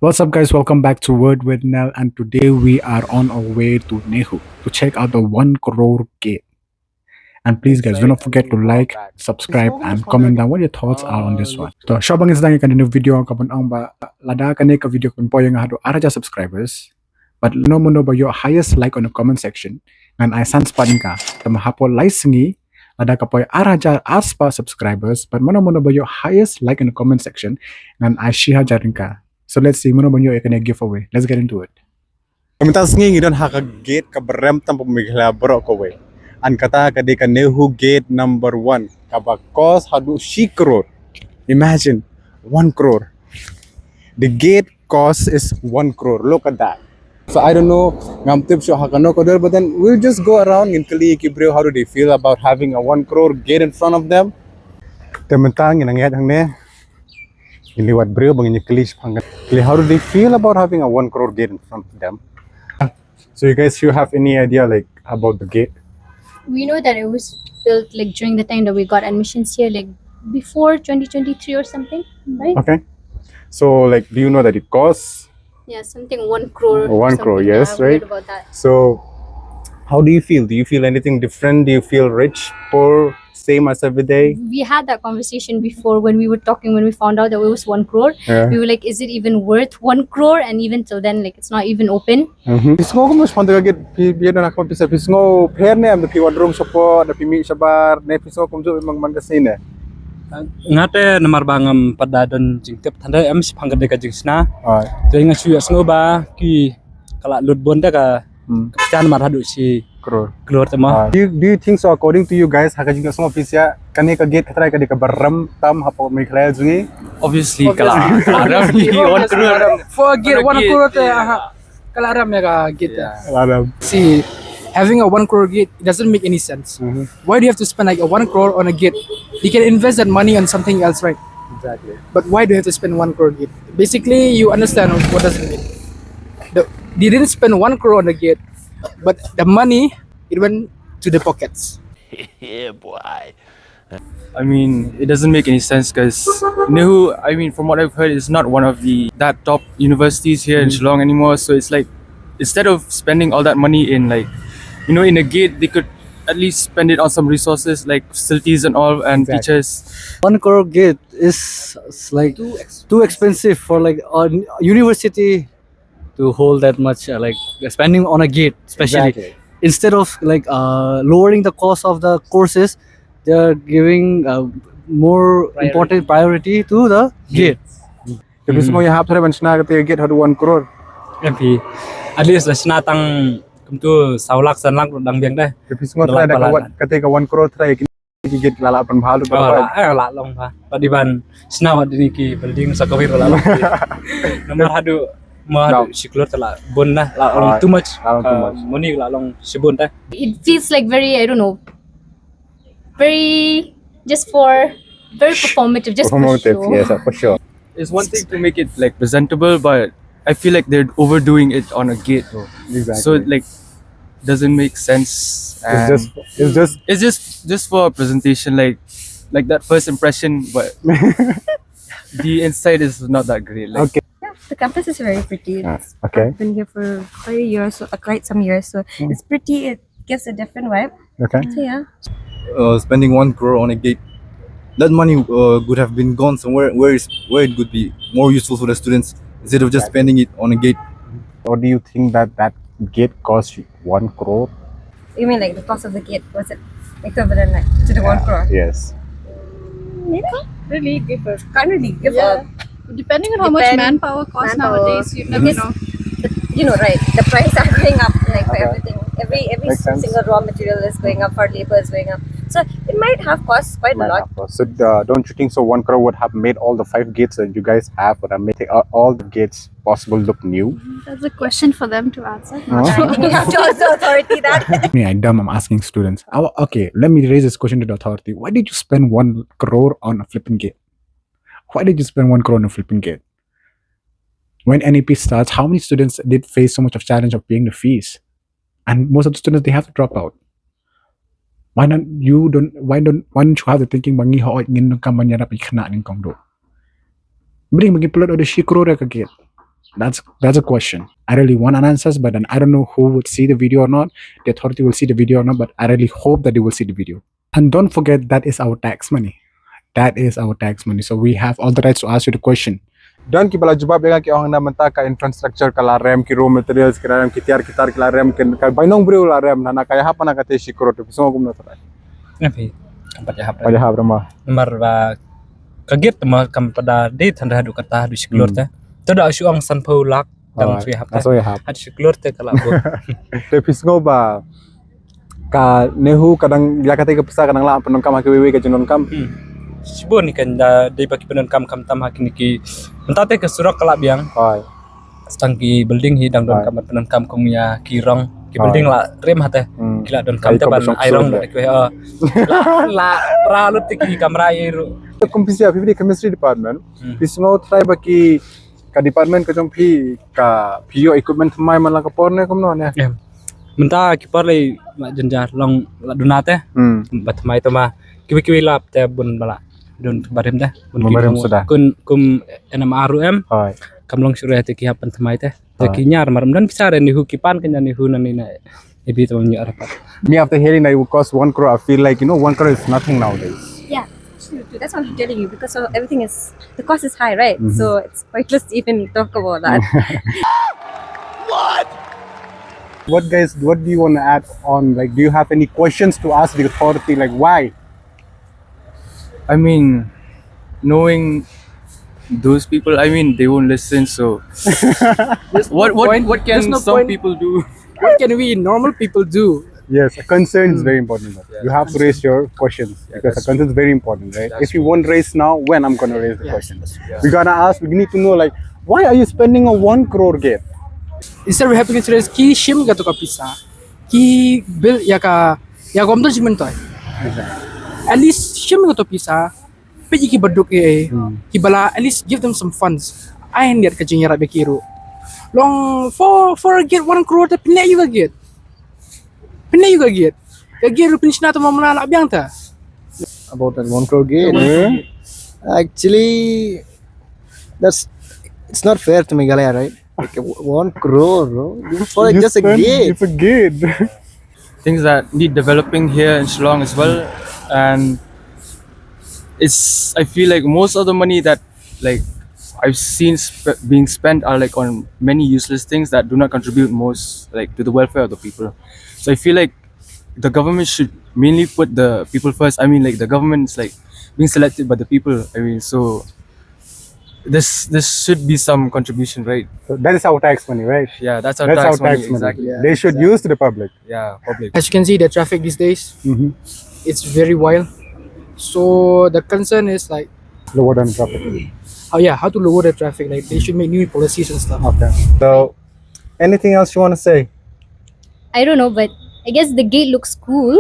What's up, guys? Welcome back to Word with Nell, and today we are on our way to Nehu to check out the 1 crore gate. And please, guys, do not forget to like, subscribe, and comment down what your thoughts are on this one. So, shaphang is lang ikan video kapon ang ba lada ka ka video kun po yung hado araja subscribers. But no mo no ba your highest like on the comment section. And I sans pa din ka. Tama hapo like singi ada ka po araja aspa subscribers. But mo no ba your highest like in the comment section. And I share jarin ka. So let's see, muna ba nyo ikan giveaway? Let's get into it. Kamutan ngi don haka gate ka berem tam pemikla bro ko we. An kata ka de ka Nehu gate number 1 ka ba cost hadu crore. Imagine 1 crore. The gate cost is 1 crore. Look at that. So I don't know ngam tip sho haka no ko der, but then we'll just go around in kali ki briew. How do they feel about having a 1 crore gate in front of them? Tementang inangyat hang ne. Iliwat briew bangin klish pangat. How do they feel about having a 1 crore gate in front of them? So you guys, you have any idea like about the gate? We know that it was built like during the time that we got admissions here, like before 2023 or something, right? Okay. So like, do you know that it costs Yeah, something 1 crore. 1 crore? something. Yes, Yeah, right. I've heard about that. So how do you feel? Do you feel anything different? Do you feel rich, poor, same as every day? We had that conversation before when we were talking, when we found out that it was 1 crore. Yeah. We were like, is it even worth 1 crore? And even till then, like, it's not even open. Pisngo ko mas panda gate biya na ako pisa pisngo pair ne am the piwadrong support the pimi sabar ne pisngo kumjo imang mangasine. Ngate namar bangam padadon jing tip thanda am si phangade ka jing sna Ah. to nga su sngewbha ki kala lut bonda ka chan mar hadu si Crore. klor tama Do you think so? According to you guys, haka jing semua pisya kani ka gate katray ka di ka baram tam hapo may klaya jungi. obviously kala aram ni 1 crore For a gate, 1 crore kalaram ya ka gate. Alam. See, having a 1 crore gate, it doesn't make any sense. Why do you have to spend like a 1 crore on a gate? You can invest that money on something else, right? Exactly. But why do you have to spend 1 crore gate? Basically, you understand what does it mean. They didn't spend 1 crore on the gate, but the money, it went to the pockets. I mean it doesn't make any sense because Nehu, I mean from what I've heard, is not one of the that top universities here in Shillong anymore, so it's like instead of spending all that money in like in a gate, they could at least spend it on some resources like facilities and all and Exactly. teachers. 1 crore gate is like too expensive for like a university to hold that much like spending on a gate, especially Exactly. instead of like lowering the cost of the courses, they are giving more important priority to the gate. The pisngo you have to have na ka gate hadu 1 crore. MP at least la sinatang kumtu saulak sanlak dang biang dah. The pisngo try da ka 1 crore try ki gate lala pan bhalu ba. La long pa padiban sinaw dini ki building sa kawir la long. Nomor hadu ma siklor tala bon na la long too much. Money la long sibon ta. It feels like very, I don't know, very performative, just Promotive, for show. yes, for sure. It's one thing to make it like presentable, but I feel like they're overdoing it on a gate though. Exactly. So it like doesn't make sense. And it's just it's just for a presentation, like that first impression, but the inside is not that great. Like, okay. The campus is very pretty. It's Okay. been here for quite some years, so it's pretty. It gives a different vibe. Okay. So yeah. Spending 1 crore on a gate, that money could have been gone somewhere where it could be more useful for the students instead of just spending it on a gate. Or do you think that gate cost 1 crore? You mean like the cost of the gate? Was it equivalent like to the 1 crore? Yes. Maybe. Really give a Can't really give yeah. Depending on how much manpower costs nowadays, you never know. right? The price are going up like for everything. Every Makes sense. single raw material is going up. For labor is going up. So it might have cost quite a lot. So don't you think so 1 crore would have made all the 5 gates that you guys have, would have made all the gates possible look new? That's a question for them to answer. I think you have to ask the authority that. Me, I'm asking students. Okay, let me raise this question to the authority. Why did you spend 1 crore on a flipping gate? Why did you spend 1 crore on a flipping gate? When NEP starts, how many students did face so much of challenge of paying the fees? And most of the students, they have to drop out. Why don't you have the thinking bangi ho ngin ka manyara pi khana ning kong do. Bring magi plot o de shikro ra ka gate. That's a question. I really want an answers, but then I don't know who would see the video or not. The authority will see the video or not, but I really hope that they will see the video. And don't forget that is our tax money. That is our tax money. So we have all the rights to ask you the question. Dan ki bala jawab dengan ki orang na menta ka infrastructure kala rem ki raw materials ki rem ki tiar kala rem ka bainong briew la rem na kaya hapa na ka te shikro to so gum na tara. Napi kampat jahap. Pada hab rama. Nomor kaget ma kam pada de than hadu kata hadu siklor ta. To da asu ang san phau lak tam tri hap. Aso ya hab. Hadu siklor te kala bo. Te sngewbha ka Nehu kadang dia kata ke pesa kadang la penongkam ha ke wewe ka jenongkam. Sibun ni kan dari bagi penongkam kam tam hakin ki mentate ke surak kala biang. Hai. Stang ki building hi dang don kam penongkam kumya ki rong ki building la rem hate. Kila don kam te ban airong la ke la ra lut ki kamera iru. Kompisi api di chemistry department. Pisngau try baki ka department ka jong pi ka pio equipment mai man la ka porne kom no ne. Menta ki par le ma jenjar long la dunate. Bat mai to ma kiwi lap te bun bala. Don barem teh Barem sudah. Kum enam RUM Hai. kamlong surya te ki hapan thamai teh te ki nyar maram dan bisa Nehu kipan kenya Nehu nani na ebi to nyi arapat. Me after hearing that it would cost 1 crore, I feel like 1 crore is nothing nowadays. Yeah, true. That's what I'm telling you because everything is the cost is high, right? So it's pointless to even talk about that. What do you want to add on? Like, do you have any questions to ask the authority? Like, why? I mean, knowing those people, I mean, they won't listen. So, what There's can no some point. people do? What can we normal people do? Yes, a concern is very important. You have to raise your questions because a concern is very important, right? If you won't raise now, when I'm gonna raise the questions? We gotta ask. We need to know, like, why are you spending a 1 crore gate? Instead we have to consider ki shim ga to ka pisa. Ki bill ya kom to jimen to. At least shim ga to pisa. Pe ki baduk ki bala at least give them some funds. I need ka jing yara be kiru. Long for get 1 crore ta pinay you get. Pinay you get. Ya get pinch na to mamala la biang ta. About that 1 crore gate. Actually, it's not fair to Meghalaya, right? Like 1 crore, bro. For You just a spend- gate. It's a gate. Things that need developing here in Shillong as well, and I feel like most of the money that like I've seen being spent are like on many useless things that do not contribute most like to the welfare of the people. So I feel like the government should mainly put the people first. I mean, like the government is like being selected by the people. I mean, so this should be some contribution, right? So that is our tax money, right? Yeah, that's our That's tax our tax money. exactly. They should use to the public. Yeah, public. As you can see, the traffic these days, it's very wild. So the concern is like, Lower than traffic. how to lower the traffic. Like they should make new policies and stuff. Okay. So, anything else you want to say? I don't know, but I guess the gate looks cool.